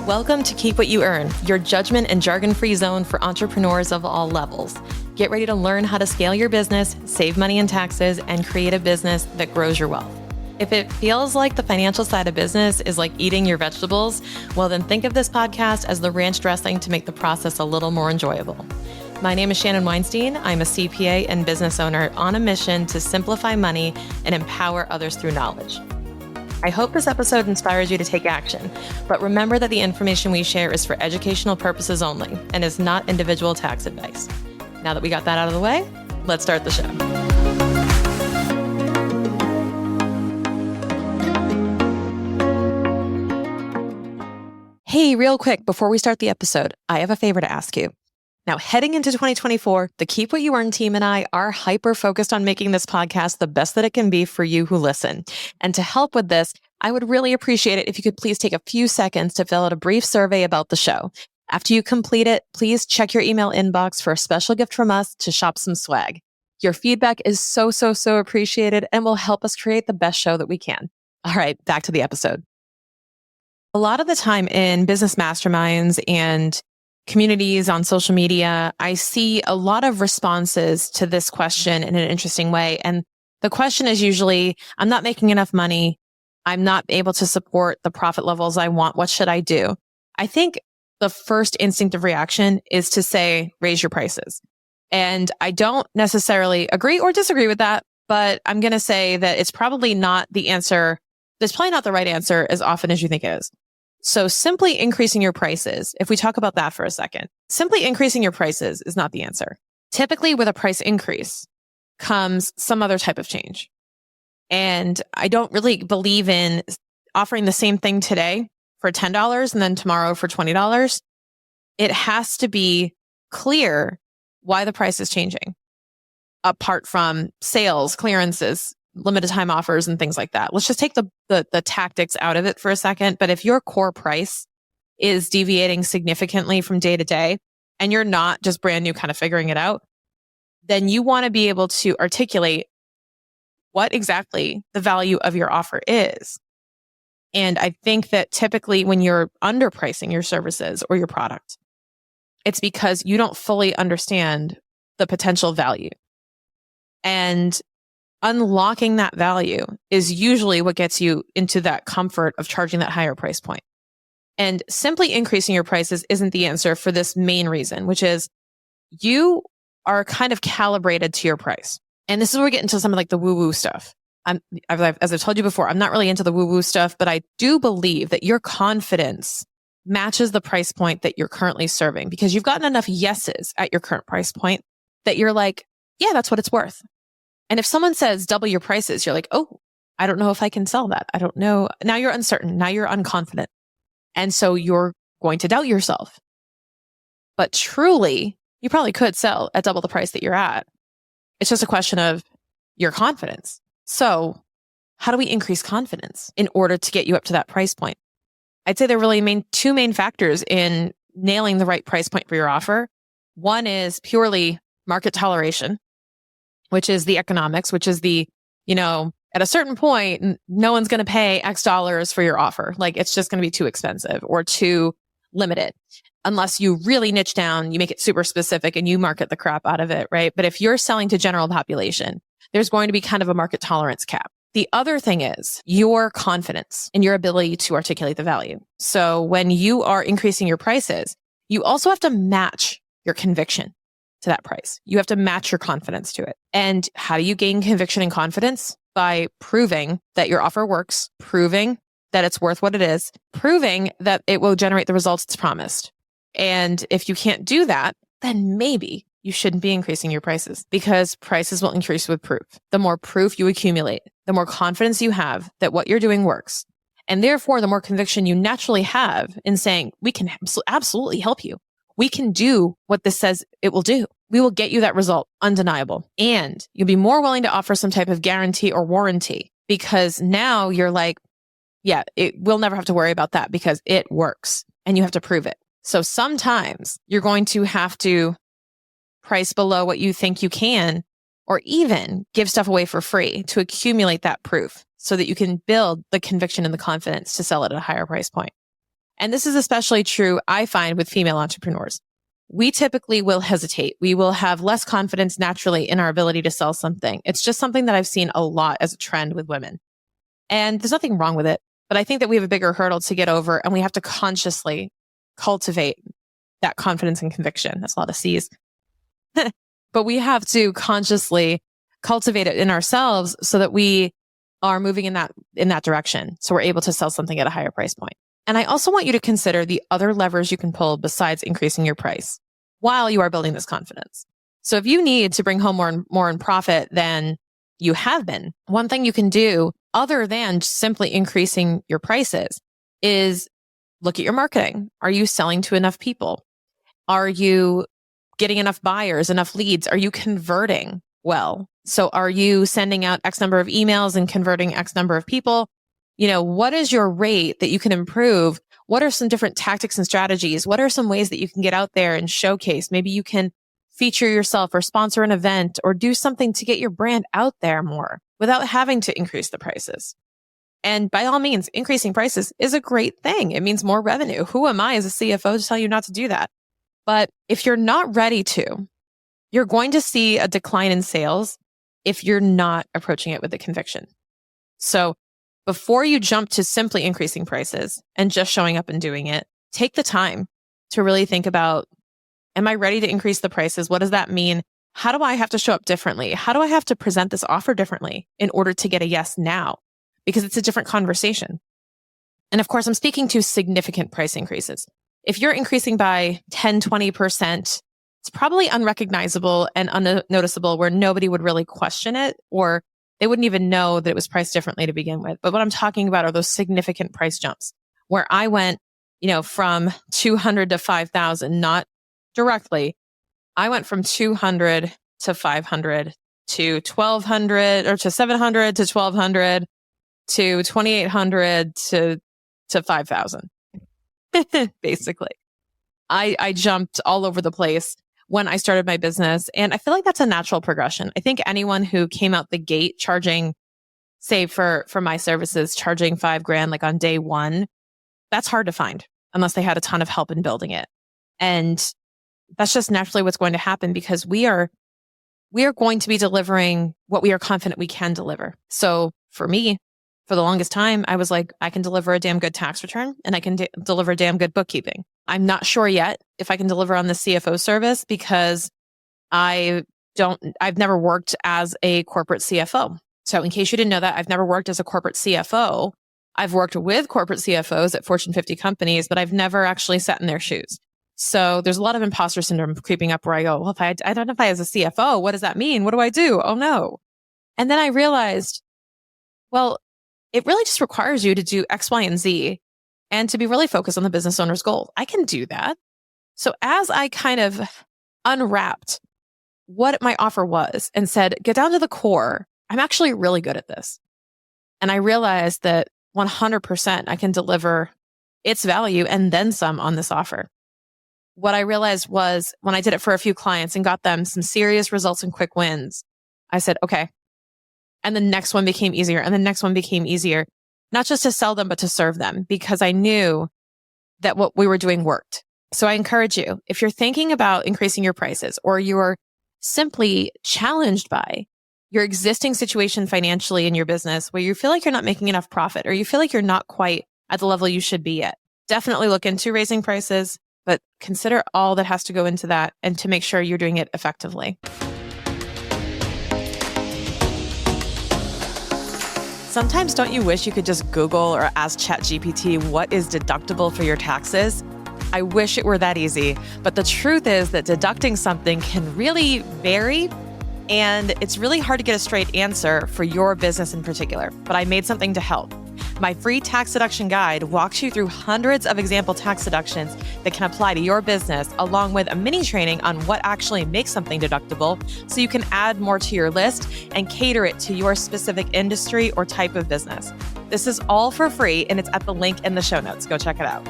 Welcome to Keep What You Earn, your judgment and jargon-free zone for entrepreneurs of all levels. Get ready to learn how to scale your business, save money in taxes, and create a business that grows your wealth. If it feels like the financial side of business is like eating your vegetables, well then think of this podcast as the ranch dressing to make the process a little more enjoyable. My name is Shannon Weinstein. I'm a CPA and business owner on a mission to simplify money and empower others through knowledge. I hope this episode inspires you to take action, but remember that the information we share is for educational purposes only and is not individual tax advice. Now that we got that out of the way, let's start the show. Hey, real quick, before we start the episode, I have a favor to ask you. Now, heading into 2024, the Keep What You Earn team and I are hyper-focused on making this podcast the best that it can be for you who listen. And to help with this, I would really appreciate it if you could please take a few seconds to fill out a brief survey about the show. After you complete it, please check your email inbox for a special gift from us to shop some swag. Your feedback is so appreciated and will help us create the best show that we can. All right, back to the episode. A lot of the time in business masterminds and communities on social media, I see a lot of responses to this question in an interesting way. And the question is usually, I'm not making enough money. I'm not able to support the profit levels I want. What should I do? I think the first instinctive reaction is to say, raise your prices. And I don't necessarily agree or disagree with that, but I'm going to say that it's probably not the answer. It's probably not the right answer as often as you think it is. So simply increasing your prices, if we talk about that for a second, simply increasing your prices is not the answer. Typically with a price increase comes some other type of change. And I don't really believe in offering the same thing today for $10 and then tomorrow for $20. It has to be clear why the price is changing, apart from sales, clearances, limited time offers and things like that. Let's just take the tactics out of it for a second. But if your core price is deviating significantly from day to day and you're not just brand new kind of figuring it out, then you want to be able to articulate what exactly the value of your offer is. And I think that typically when you're underpricing your services or your product, it's because you don't fully understand the potential value. And unlocking that value is usually what gets you into that comfort of charging that higher price point. And simply increasing your prices isn't the answer for this main reason, which is you are kind of calibrated to your price. And this is where we get into some of like the woo-woo stuff. As I've told you before, I'm not really into the woo-woo stuff, but I do believe that your confidence matches the price point that you're currently serving because you've gotten enough yeses at your current price point that you're like, yeah, that's what it's worth. And if someone says double your prices, you're like, oh, I don't know if I can sell that. I don't know. Now you're uncertain. Now you're unconfident. And so you're going to doubt yourself. But truly, you probably could sell at double the price that you're at. It's just a question of your confidence. So how do we increase confidence in order to get you up to that price point? I'd say there are really two main factors in nailing the right price point for your offer. One is purely market toleration, which is the economics, which is at a certain point, no one's going to pay X dollars for your offer. Like it's just going to be too expensive or too limited. Unless you really niche down, you make it super specific and you market the crap out of it, right? But if you're selling to general population, there's going to be kind of a market tolerance cap. The other thing is your confidence in your ability to articulate the value. So when you are increasing your prices, you also have to match your conviction to that price. You have to match your confidence to it. And how do you gain conviction and confidence? By proving that your offer works, proving that it's worth what it is, proving that it will generate the results it's promised. And if you can't do that, then maybe you shouldn't be increasing your prices because prices will increase with proof. The more proof you accumulate, the more confidence you have that what you're doing works. And therefore, the more conviction you naturally have in saying, we can absolutely help you. We can do what this says it will do. We will get you that result, undeniable. And you'll be more willing to offer some type of guarantee or warranty because now you're like, yeah, we'll never have to worry about that because it works and you have to prove it. So sometimes you're going to have to price below what you think you can, or even give stuff away for free to accumulate that proof so that you can build the conviction and the confidence to sell it at a higher price point. And this is especially true, I find, with female entrepreneurs. We typically will hesitate. We will have less confidence naturally in our ability to sell something. It's just something that I've seen a lot as a trend with women. And there's nothing wrong with it. But I think that we have a bigger hurdle to get over, and we have to consciously cultivate that confidence and conviction. That's a lot of C's. But we have to consciously cultivate it in ourselves so that we are moving in that direction. So we're able to sell something at a higher price point. And I also want you to consider the other levers you can pull besides increasing your price while you are building this confidence. So if you need to bring home more in profit than you have been, one thing you can do other than simply increasing your prices is look at your marketing. Are you selling to enough people? Are you getting enough buyers, enough leads? Are you converting well? So are you sending out X number of emails and converting X number of people? What is your rate that you can improve? What are some different tactics and strategies? What are some ways that you can get out there and showcase? Maybe you can feature yourself or sponsor an event or do something to get your brand out there more without having to increase the prices. And by all means, increasing prices is a great thing. It means more revenue. Who am I as a CFO to tell you not to do that? But if you're not ready to, you're going to see a decline in sales if you're not approaching it with the conviction. So before you jump to simply increasing prices and just showing up and doing it, take the time to really think about, am I ready to increase the prices? What does that mean? How do I have to show up differently? How do I have to present this offer differently in order to get a yes now? Because it's a different conversation. And of course, I'm speaking to significant price increases. If you're increasing by 10, 20%, it's probably unrecognizable and unnoticeable where nobody would really question it, or they wouldn't even know that it was priced differently to begin with. But what I'm talking about are those significant price jumps where I went, from 200 to 5,000, not directly. I went from 200 to 500 to 1,200 or to 700 to 1,200 to 2,800 to 5,000. Basically, I jumped all over the place when I started my business. And I feel like that's a natural progression. I think anyone who came out the gate charging, say for my services, charging $5,000 like on day one, that's hard to find unless they had a ton of help in building it. And that's just naturally what's going to happen because we are going to be delivering what we are confident we can deliver. So for me, for the longest time, I was like, I can deliver a damn good tax return and I can deliver damn good bookkeeping. I'm not sure yet if I can deliver on the CFO service because I've never worked as a corporate CFO. So in case you didn't know that, I've never worked as a corporate CFO. I've worked with corporate CFOs at Fortune 50 companies, but I've never actually sat in their shoes. So there's a lot of imposter syndrome creeping up where I go, well, if I identify as a CFO, what does that mean? What do I do? Oh no. And then I realized, well, it really just requires you to do X, Y, and Z and to be really focused on the business owner's goal. I can do that. So as I kind of unwrapped what my offer was and said, get down to the core, I'm actually really good at this. And I realized that 100% I can deliver its value and then some on this offer. What I realized was when I did it for a few clients and got them some serious results and quick wins, I said, okay. And the next one became easier and the next one became easier, not just to sell them, but to serve them because I knew that what we were doing worked. So I encourage you, if you're thinking about increasing your prices or you're simply challenged by your existing situation financially in your business where you feel like you're not making enough profit or you feel like you're not quite at the level you should be at, definitely look into raising prices, but consider all that has to go into that and to make sure you're doing it effectively. Sometimes don't you wish you could just Google or ask ChatGPT what is deductible for your taxes? I wish it were that easy, but the truth is that deducting something can really vary and it's really hard to get a straight answer for your business in particular, but I made something to help. My free tax deduction guide walks you through hundreds of example tax deductions that can apply to your business, along with a mini training on what actually makes something deductible so you can add more to your list and cater it to your specific industry or type of business. This is all for free and it's at the link in the show notes. Go check it out.